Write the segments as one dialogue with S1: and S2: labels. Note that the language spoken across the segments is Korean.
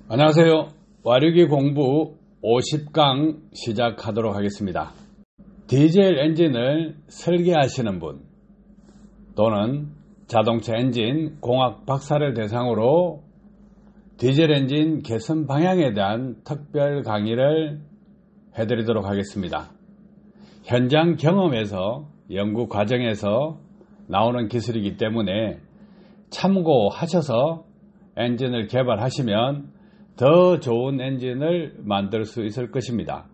S1: 안녕하세요. 와류기 공부 50강 시작하도록 하겠습니다. 디젤 엔진을 설계하시는 분 또는 자동차 엔진 공학 박사를 대상으로 디젤 엔진 개선 방향에 대한 특별 강의를 해드리도록 하겠습니다. 현장 경험에서 연구 과정에서 나오는 기술이기 때문에 참고하셔서 엔진을 개발하시면 더 좋은 엔진을 만들 수 있을 것입니다.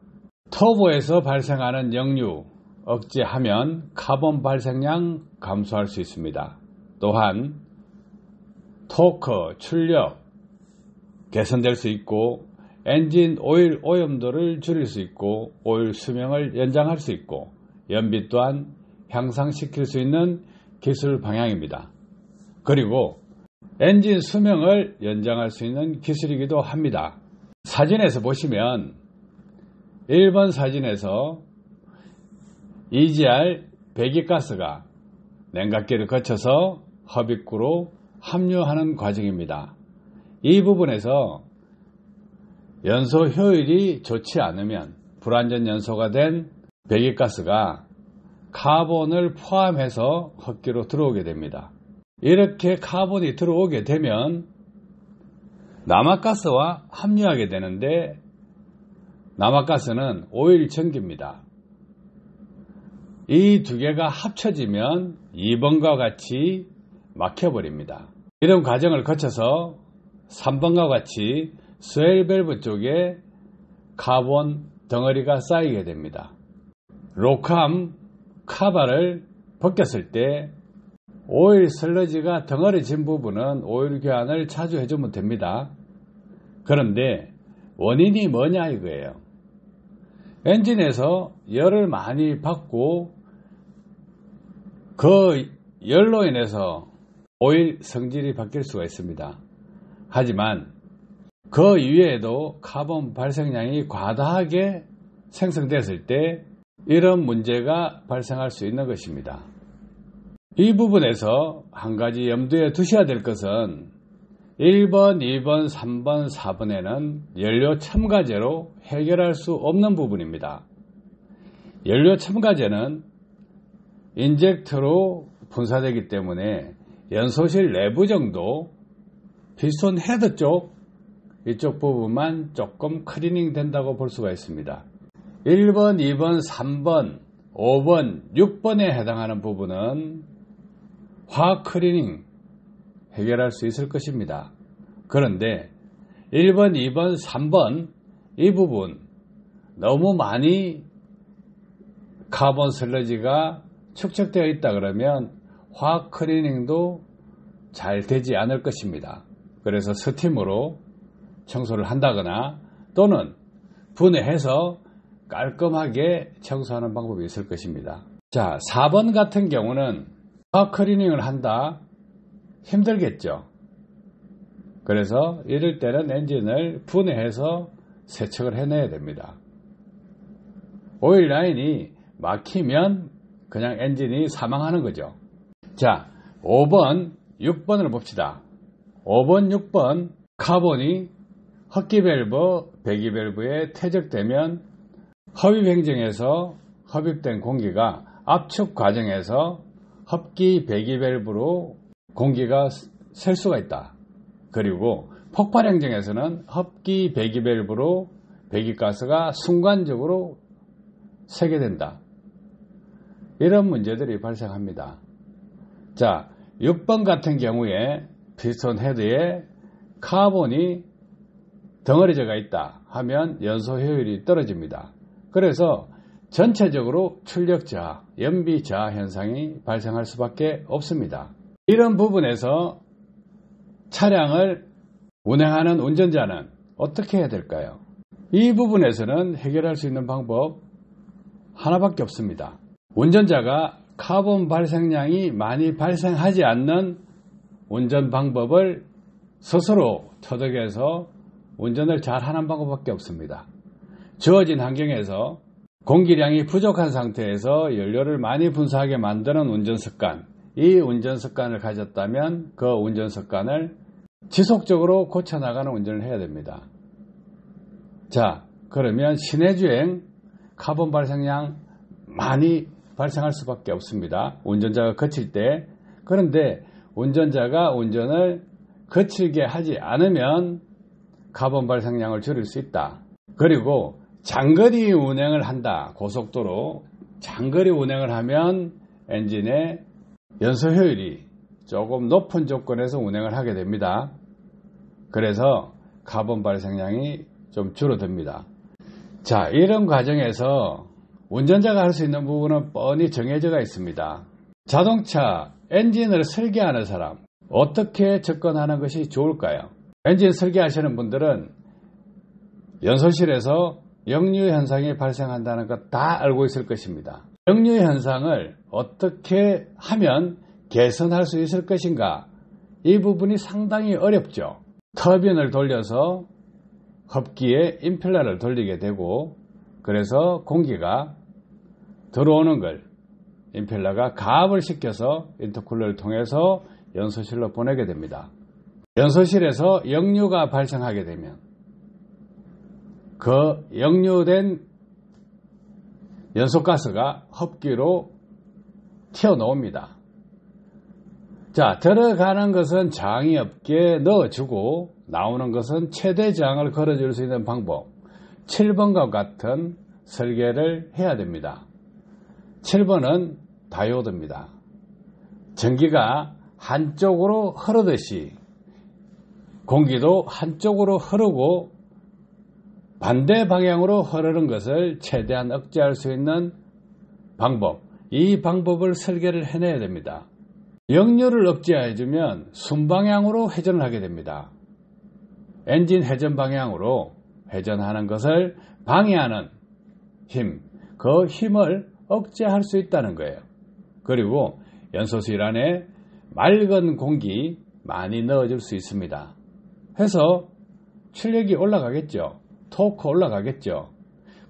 S1: 터보에서 발생하는 역류 억제하면 카본 발생량 감소할 수 있습니다. 또한 토크, 출력 개선될 수 있고 엔진 오일 오염도를 줄일 수 있고 오일 수명을 연장할 수 있고 연비 또한 향상시킬 수 있는 기술 방향입니다. 그리고 엔진 수명을 연장할 수 있는 기술이기도 합니다. 사진에서 보시면 1번 사진에서 EGR 배기가스가 냉각기를 거쳐서 흡입구로 합류하는 과정입니다. 이 부분에서 연소 효율이 좋지 않으면 불완전 연소가 된 배기가스가 카본을 포함해서 흡기로 들어오게 됩니다. 이렇게 카본이 들어오게 되면 남화가스와 합류하게 되는데 남화가스는 오일 전기입니다. 이 두 개가 합쳐지면 2번과 같이 막혀버립니다. 이런 과정을 거쳐서 3번과 같이 스웰 밸브 쪽에 카본 덩어리가 쌓이게 됩니다. 록함 카바를 벗겼을 때 오일 슬러지가 덩어리진 부분은 오일 교환을 자주 해주면 됩니다. 그런데 원인이 뭐냐 이거예요. 엔진에서 열을 많이 받고 그 열로 인해서 오일 성질이 바뀔 수가 있습니다. 하지만 그 이외에도 카본 발생량이 과다하게 생성됐을 때 이런 문제가 발생할 수 있는 것입니다. 이 부분에서 한 가지 염두에 두셔야 될 것은 1번, 2번, 3번, 4번에는 연료 첨가제로 해결할 수 없는 부분입니다. 연료 첨가제는 인젝터로 분사되기 때문에 연소실 내부 정도 피스톤 헤드 쪽 이쪽 부분만 조금 클리닝 된다고 볼 수가 있습니다. 1번, 2번, 3번, 5번, 6번에 해당하는 부분은 화학 클리닝 해결할 수 있을 것입니다. 그런데 1번, 2번, 3번 이 부분 너무 많이 카본 슬러지가 축적되어 있다 그러면 화학 클리닝도 잘 되지 않을 것입니다. 그래서 스팀으로 청소를 한다거나 또는 분해해서 깔끔하게 청소하는 방법이 있을 것입니다. 자, 4번 같은 경우는 화학 클리닝을 한다 힘들겠죠. 그래서 이럴 때는 엔진을 분해해서 세척을 해내야 됩니다. 오일 라인이 막히면 그냥 엔진이 사망하는 거죠. 자, 5번, 6번을 봅시다. 5번, 6번 카본이 흡기 밸브, 배기 밸브에 퇴적되면 흡입 행정에서 흡입된 공기가 압축 과정에서 흡기 배기 밸브로 공기가 셀 수가 있다. 그리고 폭발 행정에서는 흡기 배기 밸브로 배기가스가 순간적으로 새게 된다. 이런 문제들이 발생합니다. 자, 6번 같은 경우에 피스톤 헤드에 카본이 덩어리져가 있다 하면 연소 효율이 떨어집니다. 그래서 전체적으로 출력 저하, 연비 저하 현상이 발생할 수밖에 없습니다. 이런 부분에서 차량을 운행하는 운전자는 어떻게 해야 될까요? 이 부분에서는 해결할 수 있는 방법 하나밖에 없습니다. 운전자가 카본 발생량이 많이 발생하지 않는 운전 방법을 스스로 터득해서 운전을 잘 하는 방법밖에 없습니다. 주어진 환경에서 공기량이 부족한 상태에서 연료를 많이 분사하게 만드는 운전 습관, 이 운전 습관을 가졌다면 그 운전 습관을 지속적으로 고쳐나가는 운전을 해야 됩니다. 자, 그러면 시내주행 카본 발생량 많이 발생할 수밖에 없습니다. 운전자가 거칠 때. 그런데 운전자가 운전을 거칠게 하지 않으면 카본 발생량을 줄일 수 있다. 그리고 장거리 운행을 한다. 고속도로 장거리 운행을 하면 엔진의 연소 효율이 조금 높은 조건에서 운행을 하게 됩니다. 그래서 카본 발생량이 좀 줄어듭니다. 자, 이런 과정에서 운전자가 할 수 있는 부분은 뻔히 정해져 있습니다. 자동차 엔진을 설계하는 사람, 어떻게 접근하는 것이 좋을까요? 엔진 설계하시는 분들은 연소실에서 역류 현상이 발생한다는 것 다 알고 있을 것입니다. 역류 현상을 어떻게 하면 개선할 수 있을 것인가? 이 부분이 상당히 어렵죠. 터빈을 돌려서 흡기에 임펠러를 돌리게 되고, 그래서 공기가 들어오는 걸 임펠러가 가압을 시켜서 인터쿨러를 통해서 연소실로 보내게 됩니다. 연소실에서 역류가 발생하게 되면 그 역류된 연소가스가 흡기로 튀어나옵니다. 자, 들어가는 것은 저항이 없게 넣어주고 나오는 것은 최대 저항을 걸어줄 수 있는 방법, 7번과 같은 설계를 해야 됩니다. 7번은 다이오드입니다. 전기가 한쪽으로 흐르듯이 공기도 한쪽으로 흐르고 반대 방향으로 흐르는 것을 최대한 억제할 수 있는 방법, 이 방법을 설계를 해내야 됩니다. 역류를 억제해주면 순방향으로 회전을 하게 됩니다. 엔진 회전 방향으로 회전하는 것을 방해하는 힘, 그 힘을 억제할 수 있다는 거예요. 그리고 연소실 안에 맑은 공기 많이 넣어줄 수 있습니다. 해서 출력이 올라가겠죠. 토크 올라가겠죠.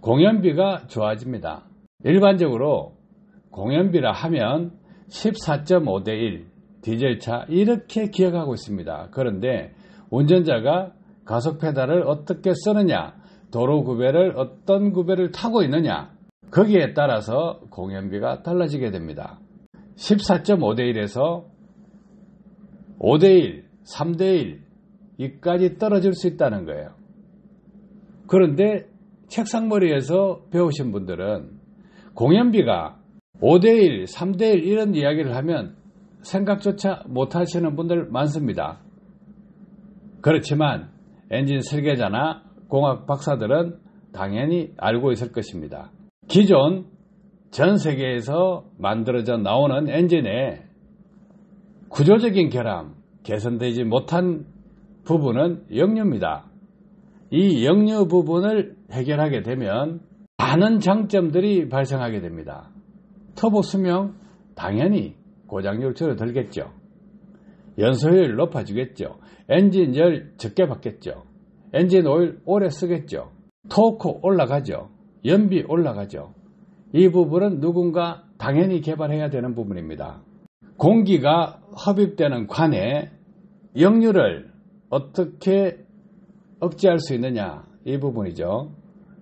S1: 공연비가 좋아집니다. 일반적으로 공연비라 하면 14.5대 1 디젤차 이렇게 기억하고 있습니다. 그런데 운전자가 가속 페달을 어떻게 쓰느냐, 도로 구배를 어떤 구배를 타고 있느냐, 거기에 따라서 공연비가 달라지게 됩니다. 14.5대 1에서 5대 1, 3대 1 이까지 떨어질 수 있다는 거예요. 그런데 책상머리에서 배우신 분들은 공연비가 5대 1, 3대 1 이런 이야기를 하면 생각조차 못 하시는 분들 많습니다. 그렇지만 엔진 설계자나 공학 박사들은 당연히 알고 있을 것입니다. 기존 전 세계에서 만들어져 나오는 엔진의 구조적인 결함, 개선되지 못한 부분은 역류입니다. 이 역류 부분을 해결하게 되면 많은 장점들이 발생하게 됩니다. 터보 수명 당연히 고장률 줄어들겠죠. 연소율 높아지겠죠. 엔진 열 적게 받겠죠. 엔진 오일 오래 쓰겠죠. 토크 올라가죠. 연비 올라가죠. 이 부분은 누군가 당연히 개발해야 되는 부분입니다. 공기가 흡입되는 관에 역류를 어떻게 억제할 수 있느냐, 이 부분이죠.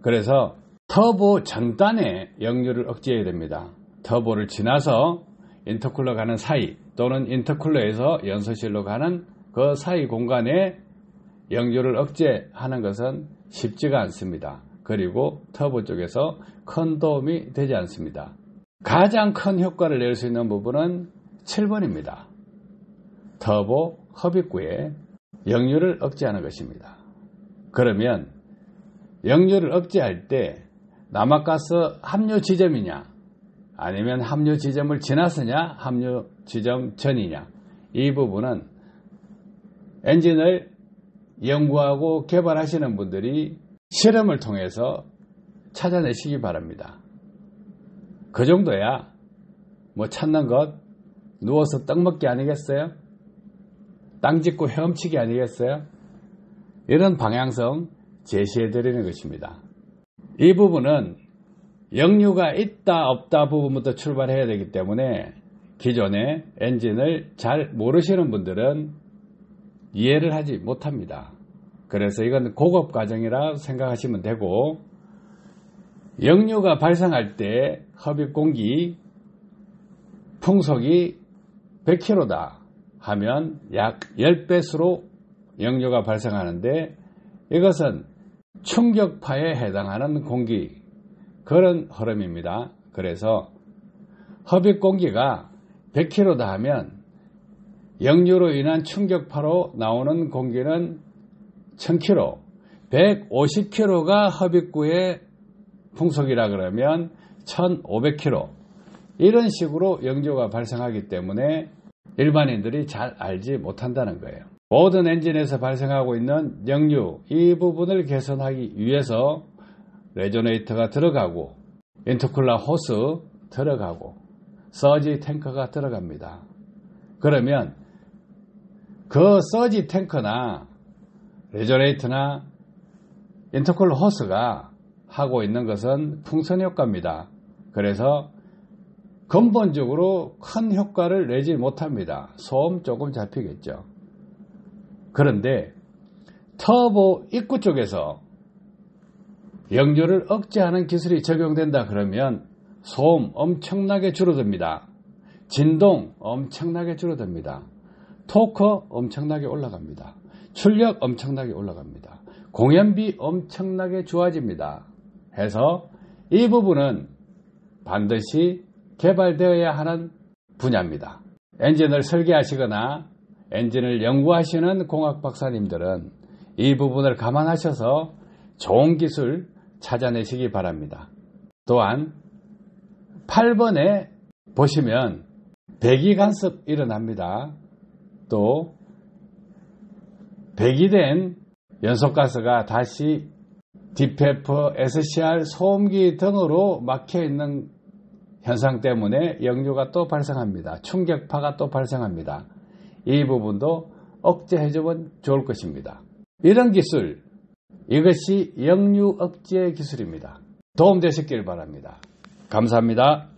S1: 그래서 터보 전단에 역류를 억제해야 됩니다. 터보를 지나서 인터쿨러 가는 사이 또는 인터쿨러에서 연소실로 가는 그 사이 공간에 역류를 억제하는 것은 쉽지가 않습니다. 그리고 터보 쪽에서 큰 도움이 되지 않습니다. 가장 큰 효과를 낼 수 있는 부분은 7번입니다. 터보 흡입구에 역류를 억제하는 것입니다. 그러면 역류를 억제할 때 남아가스 합류 지점이냐, 아니면 합류 지점을 지났으냐, 합류 지점 전이냐, 이 부분은 엔진을 연구하고 개발하시는 분들이 실험을 통해서 찾아내시기 바랍니다. 그 정도야 뭐 찾는 것 누워서 떡 먹기 아니겠어요? 땅 짚고 헤엄치기 아니겠어요? 이런 방향성 제시해드리는 것입니다. 이 부분은 역류가 있다 없다 부분부터 출발해야 되기 때문에 기존의 엔진을 잘 모르시는 분들은 이해를 하지 못합니다. 그래서 이건 고급 과정이라 생각하시면 되고, 역류가 발생할 때 흡입 공기 풍속이 100kg다 하면 약 10배수로 역류가 발생하는데, 이것은 충격파에 해당하는 공기, 그런 흐름입니다. 그래서 흡입 공기가 100kg다 하면 역류로 인한 충격파로 나오는 공기는 1000kg, 150kg가 흡입구의 풍속이라 그러면 1500kg, 이런 식으로 역류가 발생하기 때문에 일반인들이 잘 알지 못한다는 거예요. 모든 엔진에서 발생하고 있는 역류, 이 부분을 개선하기 위해서 레조네이터가 들어가고, 인터쿨러 호스 들어가고, 서지 탱커가 들어갑니다. 그러면 그 서지 탱커나 레조네이터나 인터쿨러 호스가 하고 있는 것은 풍선 효과입니다. 그래서 근본적으로 큰 효과를 내지 못합니다. 소음 조금 잡히겠죠. 그런데 터보 입구 쪽에서 역류를 억제하는 기술이 적용된다 그러면 소음 엄청나게 줄어듭니다. 진동 엄청나게 줄어듭니다. 토크 엄청나게 올라갑니다. 출력 엄청나게 올라갑니다. 공연비 엄청나게 좋아집니다. 해서 이 부분은 반드시 개발되어야 하는 분야입니다. 엔진을 설계하시거나 엔진을 연구하시는 공학 박사님들은 이 부분을 감안하셔서 좋은 기술 찾아내시기 바랍니다. 또한 8번에 보시면 배기간섭 일어납니다. 또 배기된 연소가스가 다시 DPF, SCR, 소음기 등으로 막혀있는 현상 때문에 역류가 또 발생합니다. 충격파가 또 발생합니다. 이 부분도 억제해주면 좋을 것입니다. 이런 기술, 이것이 역류 억제 기술입니다. 도움되셨길 바랍니다. 감사합니다.